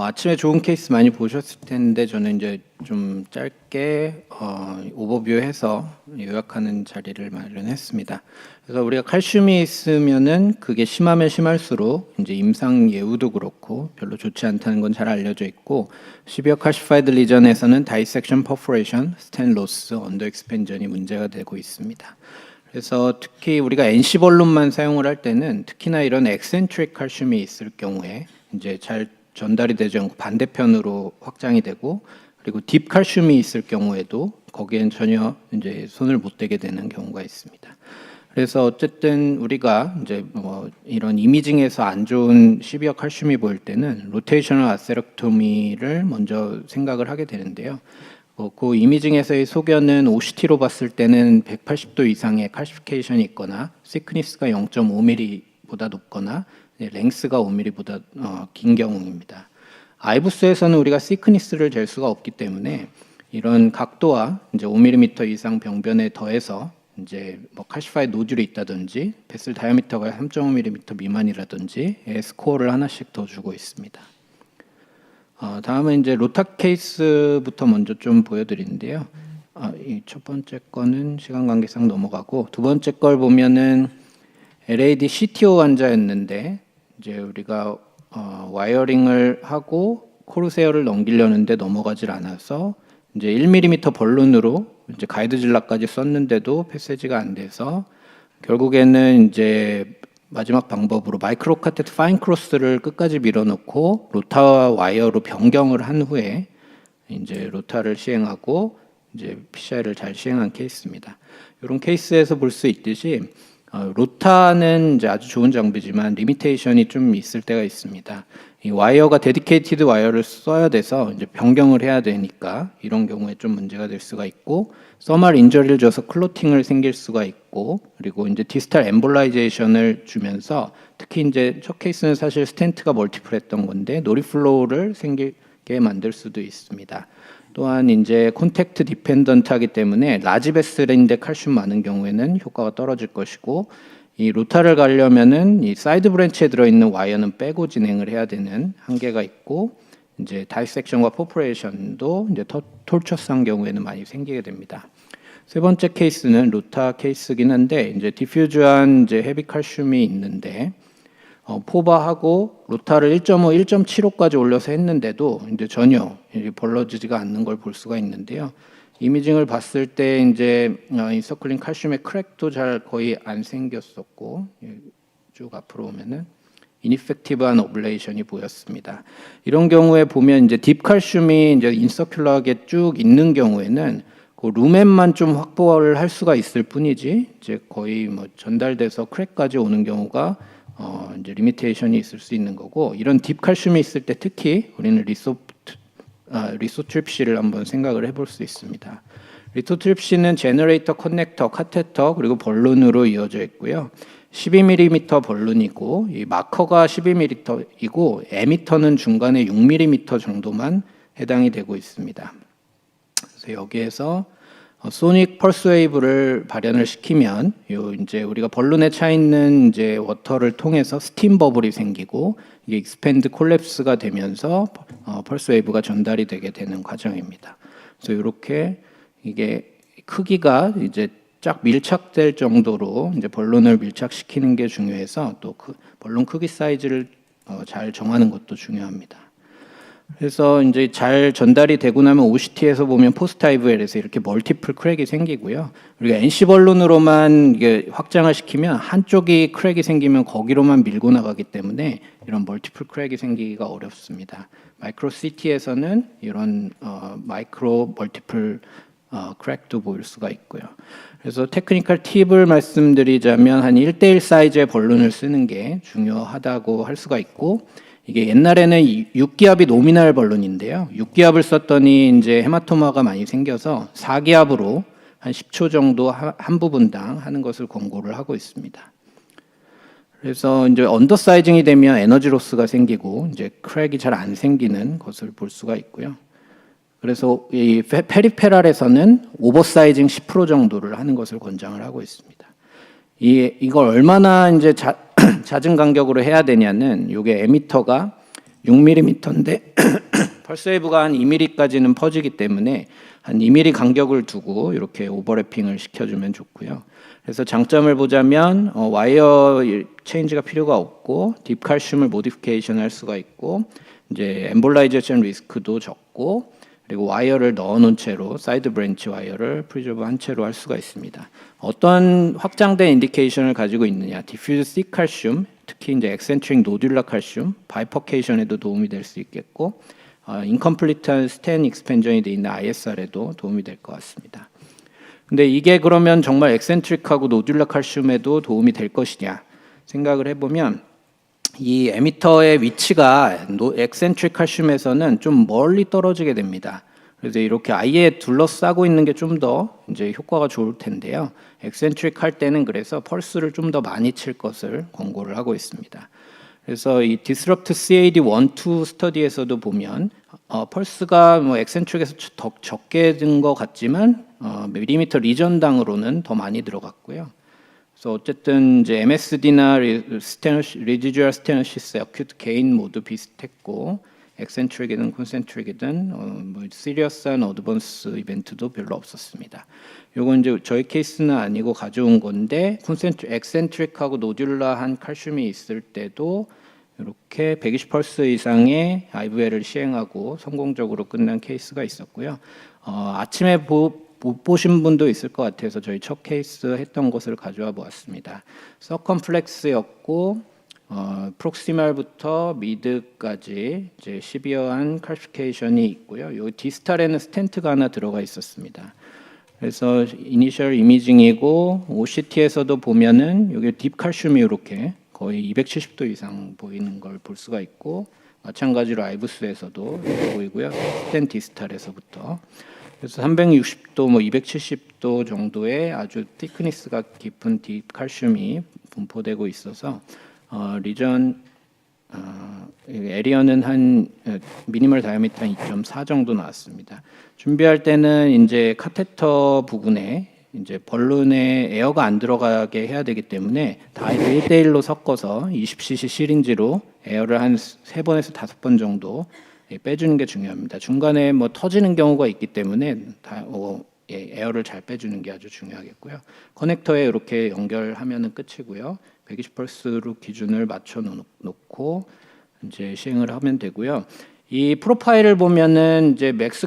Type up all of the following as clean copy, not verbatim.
아침에 좋은 케이스 많이 보셨을 텐데 저는 이제 좀 짧게 오버뷰해서 요약하는 자리를 마련했습니다. 그래서 우리가 칼슘이 있으면은 그게 심하면 심할수록 이제 임상 예후도 그렇고 별로 좋지 않다는 건 잘 알려져 있고, 시비어 칼시파이드 리전에서는 다이섹션 퍼포레이션, 스텐 로스, 언더 익스펜전이 문제가 되고 있습니다. 그래서 특히 우리가 NC 벌룬만 사용을 할 때는 특히나 이런 엑센트릭 칼슘이 있을 경우에 이제 잘 전달이 되지 않고 반대편으로 확장이 되고, 그리고 딥 칼슘이 있을 경우에도 거기엔 전혀 이제 손을 못 대게 되는 경우가 있습니다. 그래서 어쨌든 우리가 이제 이런 이미징에서 안 좋은 시비어 칼슘이 보일 때는 로테이셔널 아세렉토미를 먼저 생각을 하게 되는데요. 그 이미징에서의 소견은 OCT로 봤을 때는 180도 이상의 칼시피케이션이 있거나 시크니스가 0.5mm보다 높거나 랭스가 5mm보다 긴 경우입니다. 아이부스에서는 우리가 시크니스를 잴 수가 없기 때문에 이런 각도와 이제 5mm 이상 병변에 더해서 이제 칼시파이 노즐이 있다든지 베슬 다이아미터가 3.5mm 미만이라든지 스코어를 하나씩 더 주고 있습니다. 다음은 이제 로타 케이스부터 먼저 좀 보여드리는데요. 이 첫 번째 거는 시간 관계상 넘어가고, 두 번째 걸 보면은 LAD CTO 환자였는데 이제 우리가 와이어링을 하고 코르세어를 넘기려는데 넘어가질 않아서 이제 1mm 벌룬으로 이제 가이드 진락까지 썼는데도 패세지가 안 돼서 결국에는 이제 마지막 방법으로 마이크로 카테트 파인 크로스를 끝까지 밀어넣고 로타 와이어로 변경을 한 후에 이제 로타를 시행하고 이제 PCI를 잘 시행한 케이스입니다. 이런 케이스에서 볼 수 있듯이 로타는 이제 아주 좋은 장비지만 리미테이션이 좀 있을 때가 있습니다. 이 와이어가 데디케이티드 와이어를 써야 돼서 이제 변경을 해야 되니까 이런 경우에 좀 문제가 될 수가 있고, 서멀 인저리를 줘서 클로팅을 생길 수가 있고, 그리고 이제 디스탈 엠볼라이제이션을 주면서 특히 이제 첫 케이스는 사실 스텐트가 멀티플했던 건데 노리플로우를 생기게 만들 수도 있습니다. 또한 이제 콘택트 디펜던트하기 때문에 라지 베슬인데 칼슘 많은 경우에는 효과가 떨어질 것이고, 이 로타를 가려면은 이 사이드 브랜치에 들어있는 와이어는 빼고 진행을 해야 되는 한계가 있고, 이제 다이섹션과 포퍼레이션도 이제 톨처스한 경우에는 많이 생기게 됩니다. 세 번째 케이스는 로타 케이스긴 한데 이제 디퓨즈한 이제 헤비 칼슘이 있는데 포바하고 로타를 1.5, 1.75까지 올려서 했는데도 이제 전혀 벌어지지가 않는 걸 볼 수가 있는데요. 이미징을 봤을 때 이제 인서클링 칼슘의 크랙도 잘 거의 안 생겼었고, 쭉 앞으로 오면은 이니펙티브한 오블레이션이 보였습니다. 이런 경우에 보면 이제 딥 칼슘이 이제 인서큘러하게 쭉 있는 경우에는 그 루멘만 좀 확보를 할 수가 있을 뿐이지 이제 거의 전달돼서 크랙까지 오는 경우가 이제 리미테이션이 있을 수 있는 거고, 이런 딥 칼슘이 있을 때 특히 우리는 리소트립시를 한번 생각을 해볼 수 있습니다. 리소트립시는 제너레이터, 커넥터, 카테터 그리고 벌룬으로 이어져 있고요. 12mm 벌룬이고 이 마커가 12mm이고 에미터는 중간에 6mm 정도만 해당이 되고 있습니다. 그래서 여기에서 소닉 펄스 웨이브를 발현을 시키면 이제 우리가 벌룬에 차 있는 이제 워터를 통해서 스팀 버블이 생기고 이게 익스팬드 콜랩스가 되면서 펄스 웨이브가 전달이 되게 되는 과정입니다. 그래서 이렇게 이게 크기가 이제 쫙 밀착될 정도로 이제 벌룬을 밀착시키는 게 중요해서 또 그 벌룬 크기 사이즈를 잘 정하는 것도 중요합니다. 그래서 이제 잘 전달이 되고 나면 OCT에서 보면 포스타이브엘에서 이렇게 멀티플 크랙이 생기고요. 우리가 NC 벌룬으로만 이게 확장을 시키면 한쪽이 크랙이 생기면 거기로만 밀고 나가기 때문에 이런 멀티플 크랙이 생기기가 어렵습니다. 마이크로 CT에서는 이런 마이크로 멀티플 크랙도 보일 수가 있고요. 그래서 테크니컬 팁을 말씀드리자면 한 1대1 사이즈의 벌룬을 쓰는 게 중요하다고 할 수가 있고, 이게 옛날에는 6기압이 노미널 벌룬인데요. 6기압을 썼더니 이제 헤마토마가 많이 생겨서 4기압으로 한 10초 정도 한 부분당 하는 것을 권고를 하고 있습니다. 그래서 이제 언더사이징이 되면 에너지 로스가 생기고 이제 크랙이 잘 안 생기는 것을 볼 수가 있고요. 그래서 이 페리페랄에서는 오버사이징 10% 정도를 하는 것을 권장을 하고 있습니다. 이걸 얼마나 이제 잦은 간격으로 해야 되냐는 이게 에미터가 6mm인데 펄스 웨이브가 한 2mm까지는 퍼지기 때문에 한 2mm 간격을 두고 이렇게 오버래핑을 시켜주면 좋고요. 그래서 장점을 보자면 와이어 체인지가 필요가 없고 딥칼슘을 모디피케이션 할 수가 있고 이제 엠볼라이제이션 리스크도 적고 그리고 와이어를 넣어놓은 채로 사이드 브랜치 와이어를 프리저브 한 채로 할 수가 있습니다. 어떤 확장된 인디케이션을 가지고 있느냐? 디퓨즈 C 칼슘, 특히 이제 엑센트릭 노듈라 칼슘, 바이퍼케이션에도 도움이 될 수 있겠고, 인컴플리트한 스텐 익스펜전이 되어 있는 ISR에도 도움이 될 것 같습니다. 근데 이게 그러면 정말 엑센트릭하고 노듈라 칼슘에도 도움이 될 것이냐 생각을 해보면 이 에미터의 위치가 엑센트릭 칼슘에서는 좀 멀리 떨어지게 됩니다. 그래서 이렇게 아예 둘러싸고 있는 게 좀 더 이제 효과가 좋을 텐데요. 엑센트릭 할 때는 그래서 펄스를 좀 더 많이 칠 것을 권고를 하고 있습니다. 그래서 이 Disrupt CAD 1-2 스터디에서도 보면 펄스가 뭐 엑센트릭에서 더 적게 든 것 같지만 밀리미터 리전당으로는 더 많이 들어갔고요. 그래서 어쨌든 이제 MSD나 리지듀얼 스테노시스 어큐트 게인 모두 비슷했고 엑센트릭이든 콘센트릭이든 뭐 시리어스한 어드밴스 이벤트도 별로 없었습니다. 요건 이제 저희 케이스는 아니고 가져온 건데 엑센트릭하고 노듈라한 칼슘이 있을 때도 이렇게 120 펄스 이상의 IVL을 시행하고 성공적으로 끝난 케이스가 있었고요. 아침에 못 보신 분도 있을 것 같아서 저희 첫 케이스 했던 것을 가져와 보았습니다. 서컴플렉스였고 프록시말부터 미드까지 이제 시비어한 칼피케이션이 있고요. 요 디스탈에는 스텐트가 하나 들어가 있었습니다. 그래서 이니셜 이미징이고 OCT에서도 보면은 여기 딥칼슘이 이렇게 거의 270도 이상 보이는 걸 볼 수가 있고 마찬가지로 아이부스에서도 이렇게 보이고요. 스텐 디스탈에서부터 그래서 360도, 뭐 270도 정도의 아주 티크니스가 깊은 딥칼슘이 분포되고 있어서 리전 에리어는 한 미니멀 다이아미터 2.4 정도 나왔습니다. 준비할 때는 이제 카테터 부분에 이제 벌룬에 에어가 안 들어가게 해야 되기 때문에 다 1대1로 섞어서 20cc 시린지로 에어를 한 3번에서 5번 정도 빼주는 게 중요합니다. 중간에 뭐 터지는 경우가 있기 때문에 에어를 잘 빼주는 게 아주 중요하겠고요. 커넥터에 이렇게 연결하면은 끝이고요. 120펄스로 기준을 맞춰 놓고 이제 시행을 하면 되고요. 이 프로파일을 보면은 이제 맥스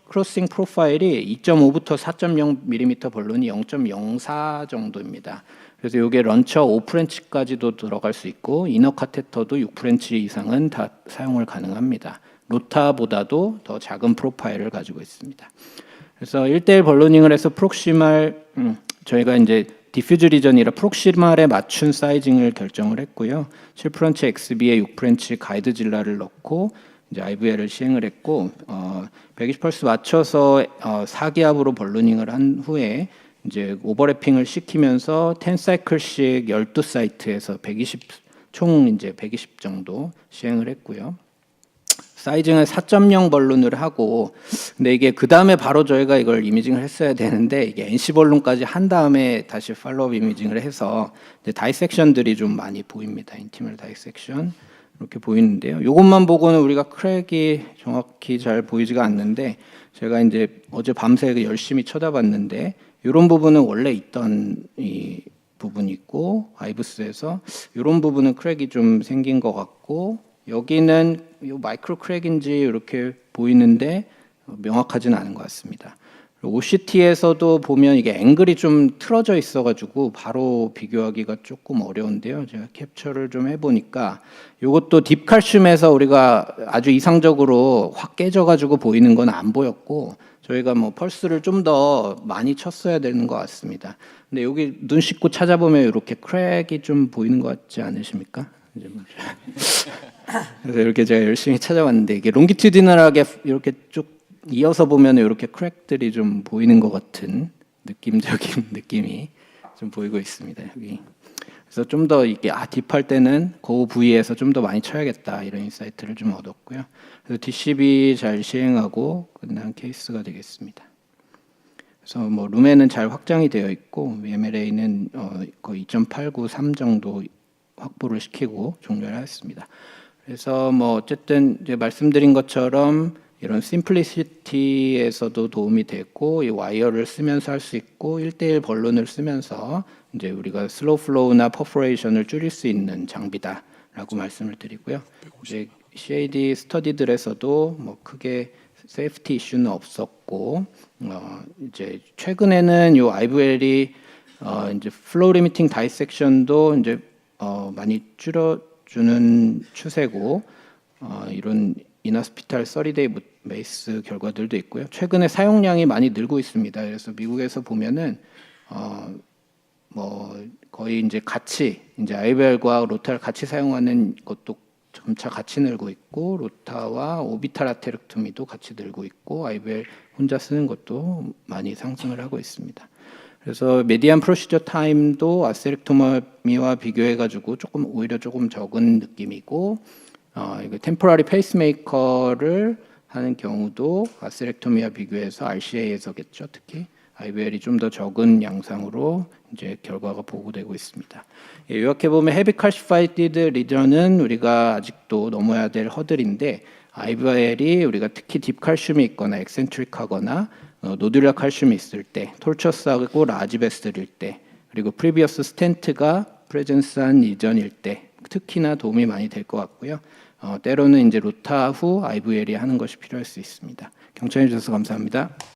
크로싱 프로파일이 2.5부터 4.0mm 벌룬이 0.04 정도입니다. 그래서 이게 런처 5프렌치까지도 들어갈 수 있고 이너 카테터도 6프렌치 이상은 다 사용을 가능합니다. 로타보다도 더 작은 프로파일을 가지고 있습니다. 그래서 1대1 벌루닝을 해서 프록시말 저희가 이제 디퓨즈 리전이라 프록시말에 맞춘 사이징을 결정을 했고요. 7프렌치 XB에 6프렌치 가이드 질라를 넣고 이제 IVL을 시행을 했고 120펄스 맞춰서 4기압으로 벌루닝을 한 후에 이제 오버래핑을 시키면서 10사이클씩 12사이트에서 120 총 이제 120 정도 시행을 했고요. 사이징은 4.0 벌룬을 하고 근데 이게 그 다음에 바로 저희가 이걸 이미징을 했어야 되는데 이게 NC 벌룬까지 한 다음에 다시 팔로업 이미징을 해서 이제 다이섹션들이 좀 많이 보입니다. 인티멀 다이섹션 이렇게 보이는데요. 이것만 보고는 우리가 크랙이 정확히 잘 보이지가 않는데 제가 이제 어제 밤새 열심히 쳐다봤는데 이런 부분은 원래 있던 이 부분이 있고 아이부스에서 이런 부분은 크랙이 좀 생긴 것 같고 여기는 이 마이크로 크랙인지 이렇게 보이는데 명확하지는 않은 것 같습니다. OCT에서도 보면 이게 앵글이 좀 틀어져 있어가지고 바로 비교하기가 조금 어려운데요. 제가 캡처를 좀 해보니까 이것도 딥칼슘에서 우리가 아주 이상적으로 확 깨져가지고 보이는 건 안 보였고 저희가 뭐 펄스를 좀 더 많이 쳤어야 되는 것 같습니다. 근데 여기 눈 씻고 찾아보면 이렇게 크랙이 좀 보이는 것 같지 않으십니까? 그래서 이렇게 제가 열심히 찾아봤는데 이게 롱기튜디널하게 이렇게 쭉 이어서 보면 이렇게 크랙들이 좀 보이는 것 같은 느낌적인 느낌이 좀 보이고 있습니다. 여기. 그래서 좀 더 이게 딥할 때는 그 부위에서 좀 더 많이 쳐야겠다 이런 인사이트를 좀 얻었고요. 그래서 DCB 잘 시행하고 끝난 케이스가 되겠습니다. 그래서 뭐 룸에는 잘 확장이 되어 있고 MLA는 거의 2.893 정도 확보를 시키고 종료를 했습니다. 그래서 뭐 어쨌든 이제 말씀드린 것처럼 이런 심플리시티에서도 도움이 되고 이 와이어를 쓰면서 할 수 있고 1대1 번론을 쓰면서 이제 우리가 슬로우 플로우나 퍼포레이션을 줄일 수 있는 장비다라고 말씀을 드리고요. 이제 CAD 스터디들에서도 뭐 크게 세이프티 이슈는 없었고 이제 최근에는 요 IVL이 이제 플로우 리미팅 다이섹션도 이제 많이 줄여주는 추세고 이런 이너스피탈 30데이 메이스 결과들도 있고요. 최근에 사용량이 많이 늘고 있습니다. 그래서 미국에서 보면은 뭐 거의 이제 같이 이제 IVL과 로타를 같이 사용하는 것도 점차 같이 늘고 있고 로타와 오비탈 아테렉토미도 같이 늘고 있고 IVL 혼자 쓰는 것도 많이 상승을 하고 있습니다. 그래서 메디안 프로시저 타임도 아세렉토미와 비교해가지고 오히려 조금 적은 느낌이고 이거 템포러리 페이스메이커를 하는 경우도 아세렉토미와 비교해서 RCA에서겠죠. 특히 IVL이 좀 더 적은 양상으로 이제 결과가 보고되고 있습니다. 요약해 보면 헤비 칼시파이드 리저는 우리가 아직도 넘어야 될 허들인데 IVL이 우리가 특히 딥칼슘이 있거나 엑센트릭하거나 노듈러 칼슘이 있을 때, 톨처스하고 라지베스트일 때, 그리고 프리비어스 스텐트가 프레젠스한 이전일 때 특히나 도움이 많이 될 것 같고요. 때로는 이제 로타 후 IVL이 하는 것이 필요할 수 있습니다. 경청해 주셔서 감사합니다.